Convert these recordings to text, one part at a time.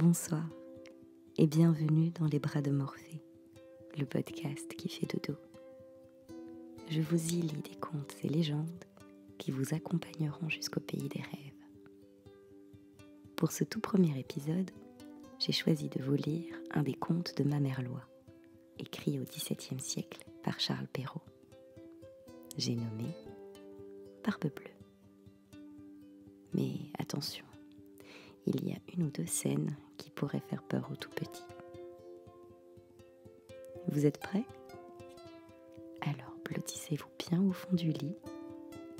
Bonsoir et bienvenue dans les bras de Morphée, le podcast qui fait dodo. Je vous y lis des contes et légendes qui vous accompagneront jusqu'au pays des rêves. Pour ce tout premier épisode, j'ai choisi de vous lire un des contes de Mamerlois, écrit au XVIIe siècle par Charles Perrault. J'ai nommé Barbe Bleue. Mais attention, il y a une ou deux scènes qui pourraient faire peur aux tout petits. Vous êtes prêts ? Alors blottissez-vous bien au fond du lit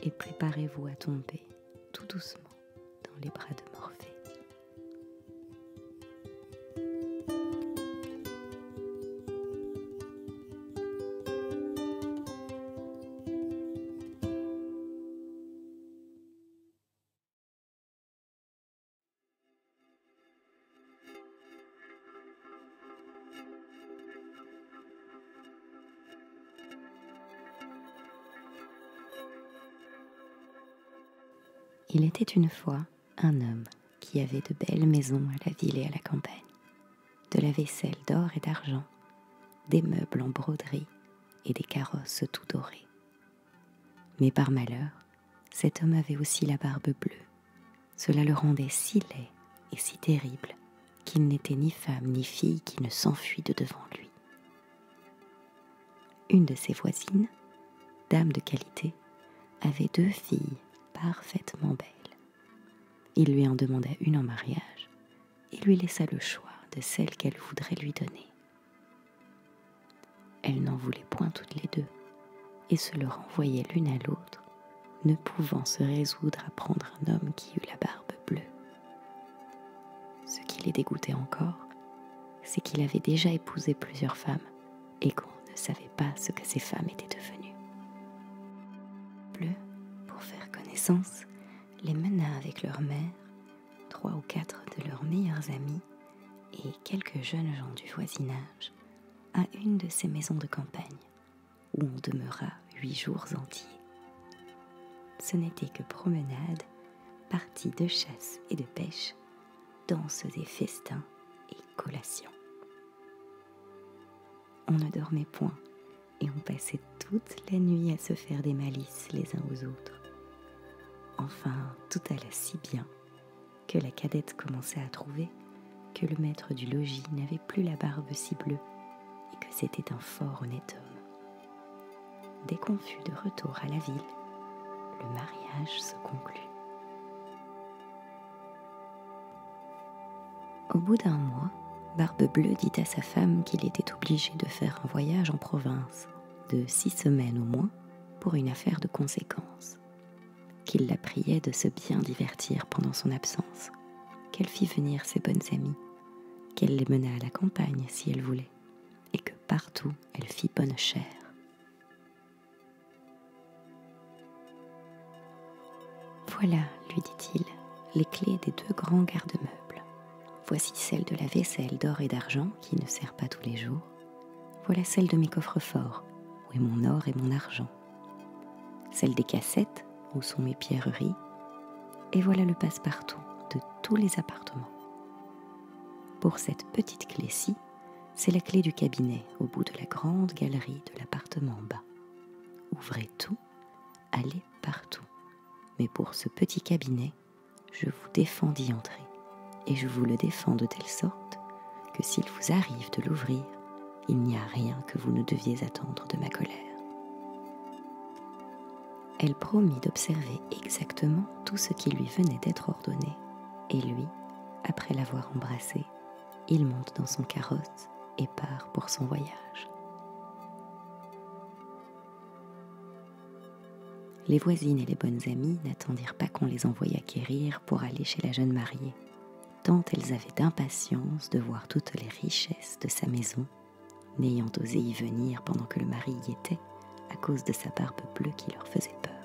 et préparez-vous à tomber tout doucement dans les bras de Morphée. Il était une fois un homme qui avait de belles maisons à la ville et à la campagne, de la vaisselle d'or et d'argent, des meubles en broderie et des carrosses tout dorés. Mais par malheur, cet homme avait aussi la barbe bleue. Cela le rendait si laid et si terrible qu'il n'était ni femme ni fille qui ne s'enfuit de devant lui. Une de ses voisines, dame de qualité, avait 2 filles parfaitement belle. Il lui en demanda une en mariage et lui laissa le choix de celle qu'elle voudrait lui donner. Elle n'en voulait point toutes les 2 et se le renvoyait l'une à l'autre, ne pouvant se résoudre à prendre un homme qui eût la barbe bleue. Ce qui les dégoûtait encore, c'est qu'il avait déjà épousé plusieurs femmes et qu'on ne savait pas ce que ces femmes étaient devenues. Bleu, pour faire connaissance, les mena avec leur mère, 3 ou 4 de leurs meilleurs amis et quelques jeunes gens du voisinage à une de ces maisons de campagne, où on demeura 8 jours entiers. Ce n'était que promenades, parties de chasse et de pêche, danses et festins et collations. On ne dormait point et on passait toute la nuit à se faire des malices les uns aux autres. Enfin, tout alla si bien que la cadette commença à trouver que le maître du logis n'avait plus la barbe si bleue et que c'était un fort honnête homme. Dès qu'on fut de retour à la ville, le mariage se conclut. Au bout d'un mois, Barbe Bleue dit à sa femme qu'il était obligé de faire un voyage en province de 6 semaines au moins pour une affaire de conséquence, qu'il la priait de se bien divertir pendant son absence, qu'elle fit venir ses bonnes amies, qu'elle les mena à la campagne si elle voulait, et que partout elle fit bonne chère. Voilà, lui dit-il, les clés des 2 grands garde-meubles. Voici celle de la vaisselle d'or et d'argent qui ne sert pas tous les jours. Voilà celle de mes coffres-forts, où est mon or et mon argent. Celle des cassettes, où sont mes pierreries. Et voilà le passe-partout de tous les appartements. Pour cette petite clé-ci, c'est la clé du cabinet au bout de la grande galerie de l'appartement bas. Ouvrez tout, allez partout. Mais pour ce petit cabinet, je vous défends d'y entrer. Et je vous le défends de telle sorte que s'il vous arrive de l'ouvrir, il n'y a rien que vous ne deviez attendre de ma colère. Elle promit d'observer exactement tout ce qui lui venait d'être ordonné, et lui, après l'avoir embrassée, il monte dans son carrosse et part pour son voyage. Les voisines et les bonnes amies n'attendirent pas qu'on les envoyât quérir pour aller chez la jeune mariée, tant elles avaient d'impatience de voir toutes les richesses de sa maison, n'ayant osé y venir pendant que le mari y était, à cause de sa barbe bleue qui leur faisait peur.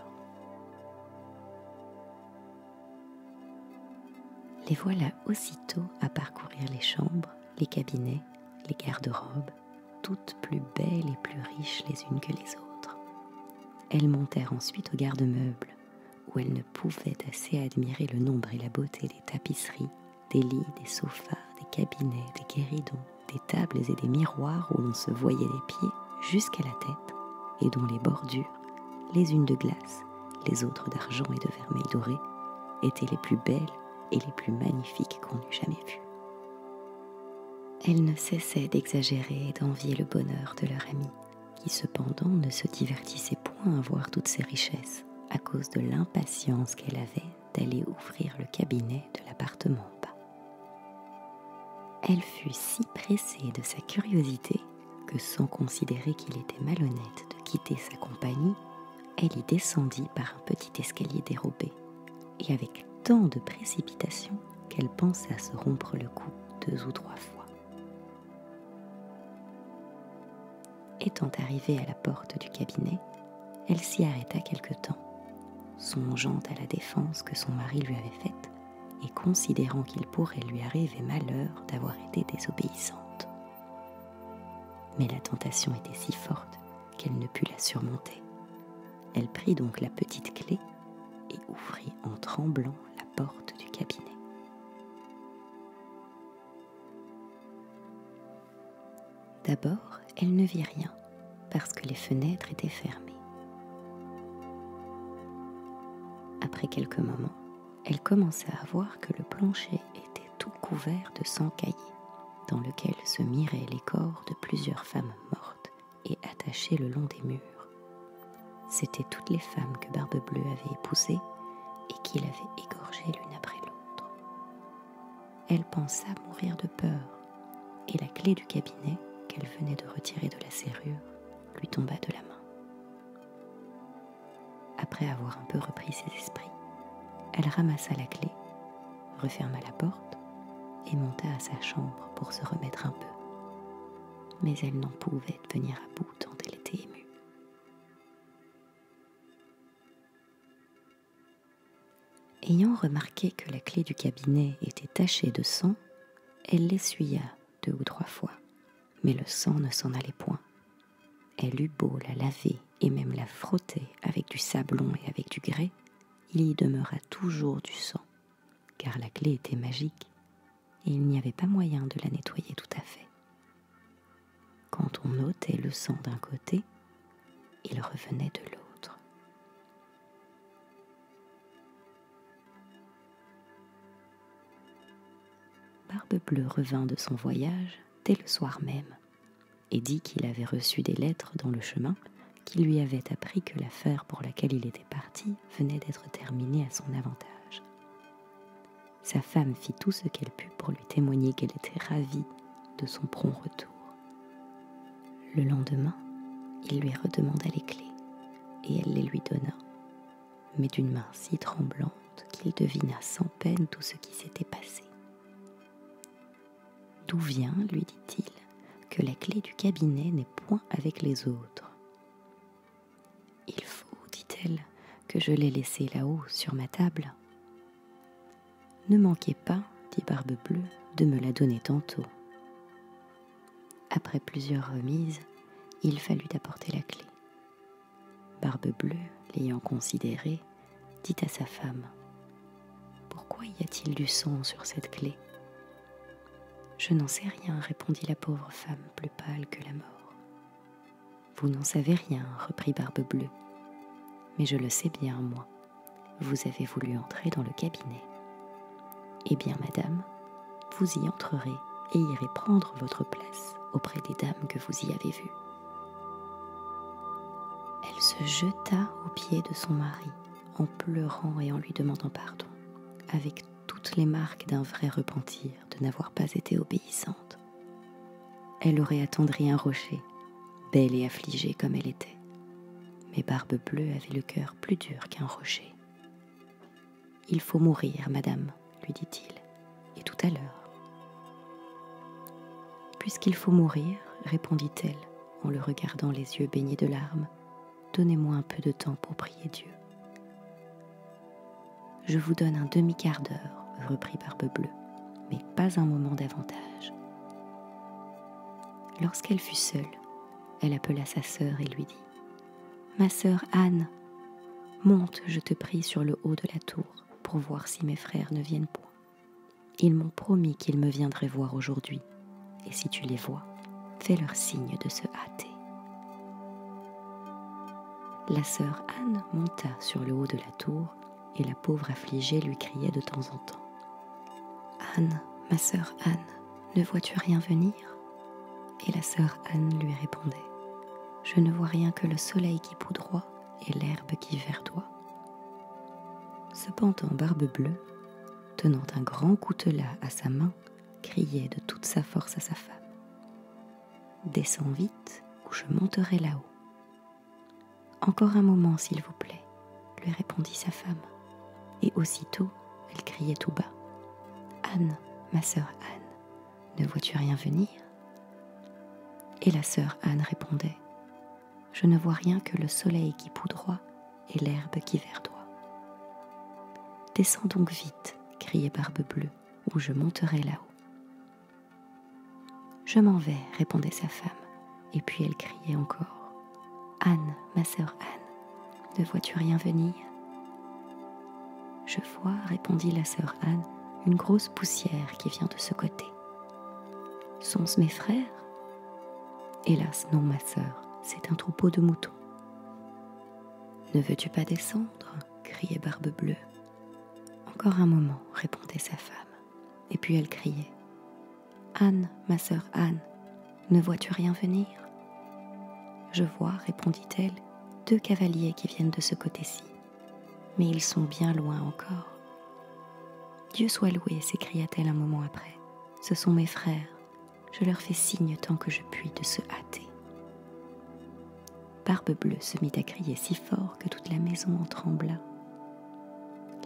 Les voilà aussitôt à parcourir les chambres, les cabinets, les garde-robes, toutes plus belles et plus riches les unes que les autres. Elles montèrent ensuite au garde-meubles, où elles ne pouvaient assez admirer le nombre et la beauté des tapisseries, des lits, des sofas, des cabinets, des guéridons, des tables et des miroirs où l'on se voyait les pieds jusqu'à la tête et dont les bordures, les unes de glace, les autres d'argent et de vermeil doré, étaient les plus belles et les plus magnifiques qu'on eût jamais vues. Elle ne cessait d'exagérer et d'envier le bonheur de leur amie, qui cependant ne se divertissait point à voir toutes ces richesses, à cause de l'impatience qu'elle avait d'aller ouvrir le cabinet de l'appartement en bas. Elle fut si pressée de sa curiosité que, sans considérer qu'il était malhonnête de quitter sa compagnie, elle y descendit par un petit escalier dérobé, et avec tant de précipitation qu'elle pensa se rompre le cou 2 ou 3 fois. Étant arrivée à la porte du cabinet, elle s'y arrêta quelque temps, songeant à la défense que son mari lui avait faite et considérant qu'il pourrait lui arriver malheur d'avoir été désobéissante. Mais la tentation était si forte qu'elle ne put la surmonter. Elle prit donc la petite clé et ouvrit en tremblant la porte du cabinet. D'abord, elle ne vit rien, parce que les fenêtres étaient fermées. Après quelques moments, elle commença à voir que le plancher était tout couvert de sang caillé, dans lequel se miraient les corps de plusieurs femmes mortes et attachées le long des murs. C'étaient toutes les femmes que Barbe-Bleue avait épousées et qu'il avait égorgées l'une après l'autre. Elle pensa mourir de peur, et la clé du cabinet qu'elle venait de retirer de la serrure lui tomba de la main. Après avoir un peu repris ses esprits, elle ramassa la clé, referma la porte et monta à sa chambre pour se remettre un peu. Mais elle n'en pouvait venir à bout tant elle était émue. Ayant remarqué que la clé du cabinet était tachée de sang, elle l'essuya 2 ou 3 fois, mais le sang ne s'en allait point. Elle eut beau la laver et même la frotter avec du sablon et avec du grès, il y demeura toujours du sang, car la clé était magique et il n'y avait pas moyen de la nettoyer tout à fait. Quand on ôtait le sang d'un côté, il revenait de l'autre. Barbe-Bleue revint de son voyage dès le soir même et dit qu'il avait reçu des lettres dans le chemin qui lui avaient appris que l'affaire pour laquelle il était parti venait d'être terminée à son avantage. Sa femme fit tout ce qu'elle put pour lui témoigner qu'elle était ravie de son prompt retour. Le lendemain, il lui redemanda les clés et elle les lui donna, mais d'une main si tremblante qu'il devina sans peine tout ce qui s'était passé. « D'où vient, lui dit-il, que la clé du cabinet n'est point avec les autres ? » « Il faut, dit-elle, que je l'ai laissée là-haut sur ma table. »« Ne manquez pas, dit Barbe-Bleue, de me la donner tantôt. » Après plusieurs remises, il fallut apporter la clé. Barbe-Bleue, l'ayant considérée, dit à sa femme : « Pourquoi y a-t-il du sang sur cette clé ? » « Je n'en sais rien, répondit la pauvre femme, plus pâle que la mort. « Vous n'en savez rien, reprit Barbe-Bleue. Mais je le sais bien, moi. Vous avez voulu entrer dans le cabinet. Eh bien, madame, vous y entrerez et irez prendre votre place auprès des dames que vous y avez vues. » Elle se jeta aux pieds de son mari, en pleurant et en lui demandant pardon, avec toutes les marques d'un vrai repentir de n'avoir pas été obéissante. Elle aurait attendri un rocher, belle et affligée comme elle était. Mais Barbe-Bleue avait le cœur plus dur qu'un rocher. « Il faut mourir, madame, lui dit-il, et tout à l'heure. »« Puisqu'il faut mourir, répondit-elle, en le regardant les yeux baignés de larmes, donnez-moi un peu de temps pour prier Dieu. »« Je vous donne un demi-quart d'heure, reprit Barbe-Bleue, mais pas un moment davantage. » Lorsqu'elle fut seule, elle appela sa sœur et lui dit : « Ma sœur Anne, monte, je te prie, sur le haut de la tour pour voir si mes frères ne viennent point. Ils m'ont promis qu'ils me viendraient voir aujourd'hui, et si tu les vois, fais-leur signe de se hâter. » La sœur Anne monta sur le haut de la tour, et la pauvre affligée lui criait de temps en temps. « Anne, ma sœur Anne, ne vois-tu rien venir ?» Et la sœur Anne lui répondait. « Je ne vois rien que le soleil qui poudroie et l'herbe qui verdoie. » Cependant Barbe-Bleue, tenant un grand coutelas à sa main, criait de toute sa force à sa femme. « Descends vite, ou je monterai là-haut. »« Encore un moment, s'il vous plaît, » lui répondit sa femme, et aussitôt elle criait tout bas. « Anne, ma sœur Anne, ne vois-tu rien venir ?» Et la sœur Anne répondait. « Je ne vois rien que le soleil qui poudroie et l'herbe qui verdoie. »« Descends donc vite, » criait Barbe-Bleue, « ou je monterai là-haut. »« Je m'en vais, » répondait sa femme, et puis elle criait encore. « Anne, ma sœur Anne, ne vois-tu rien venir ?»« Je vois, » répondit la sœur Anne, « une grosse poussière qui vient de ce côté. »« Sont-ce mes frères ?»« Hélas, non, ma sœur, c'est un troupeau de moutons. »« Ne veux-tu pas descendre ?» criait Barbe-Bleue. « Encore un moment, » répondait sa femme, et puis elle criait. « Anne, ma sœur Anne, ne vois-tu rien venir ?»« Je vois, » répondit-elle, « 2 cavaliers qui viennent de ce côté-ci, mais ils sont bien loin encore. »« Dieu soit loué, » s'écria-t-elle un moment après, « ce sont mes frères, je leur fais signe tant que je puis de se hâter. » Barbe-Bleue se mit à crier si fort que toute la maison en trembla.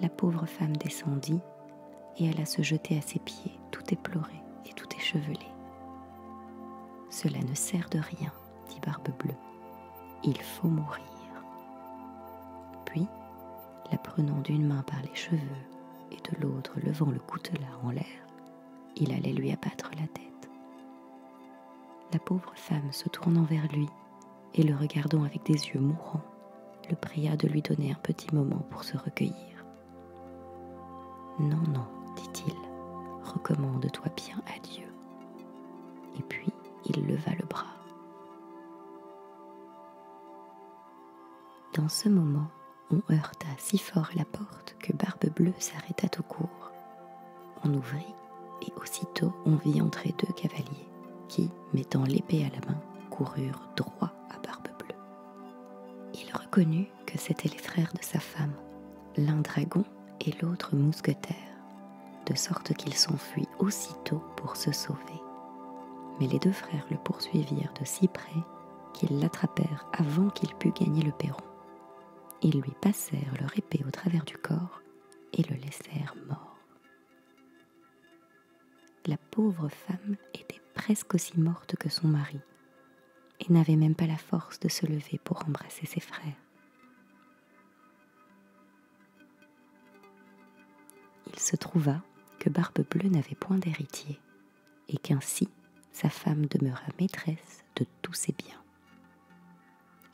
La pauvre femme descendit et alla se jeter à ses pieds, tout éplorée et tout échevelée. « Cela ne sert de rien, » dit Barbe-Bleue, « il faut mourir. » Puis, la prenant d'une main par les cheveux et de l'autre levant le coutelas en l'air, il allait lui abattre la tête. La pauvre femme, se tournant vers lui et le regardant avec des yeux mourants, le pria de lui donner un petit moment pour se recueillir. « Non, non, dit-il, recommande-toi bien à Dieu. » Et puis il leva le bras. Dans ce moment, on heurta si fort à la porte que Barbe-Bleue s'arrêta tout court. On ouvrit, et aussitôt on vit entrer 2 cavaliers qui, mettant l'épée à la main, coururent droit à Barbe-Bleue. Il reconnut que c'étaient les frères de sa femme, l'un dragon et l'autre mousquetaire, de sorte qu'il s'enfuit aussitôt pour se sauver. Mais les 2 frères le poursuivirent de si près qu'ils l'attrapèrent avant qu'il pût gagner le perron. Ils lui passèrent leur épée au travers du corps et le laissèrent mort. La pauvre femme était presque aussi morte que son mari et n'avait même pas la force de se lever pour embrasser ses frères. Il se trouva que Barbe-Bleue n'avait point d'héritier et qu'ainsi sa femme demeura maîtresse de tous ses biens.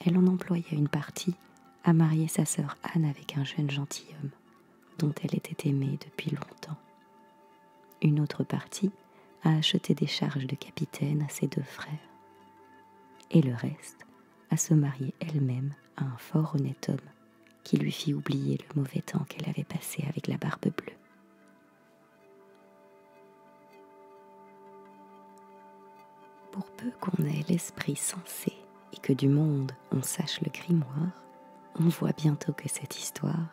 Elle en employa une partie à marier sa sœur Anne avec un jeune gentilhomme dont elle était aimée depuis longtemps. Une autre partie à acheter des charges de capitaine à ses 2 frères, et le reste à se marier elle-même à un fort honnête homme qui lui fit oublier le mauvais temps qu'elle avait passé avec la Barbe-Bleue. Pour peu qu'on ait l'esprit sensé et que du monde on sache le grimoire, on voit bientôt que cette histoire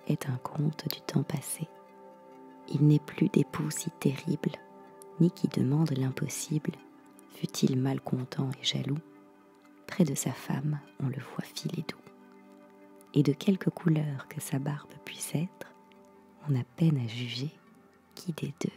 est un conte du temps passé. Il n'est plus d'époux si terrible, ni qui demande l'impossible, fût-il malcontent et jaloux. Près de sa femme, on le voit filer doux. Et de quelque couleur que sa barbe puisse être, on a peine à juger qui des 2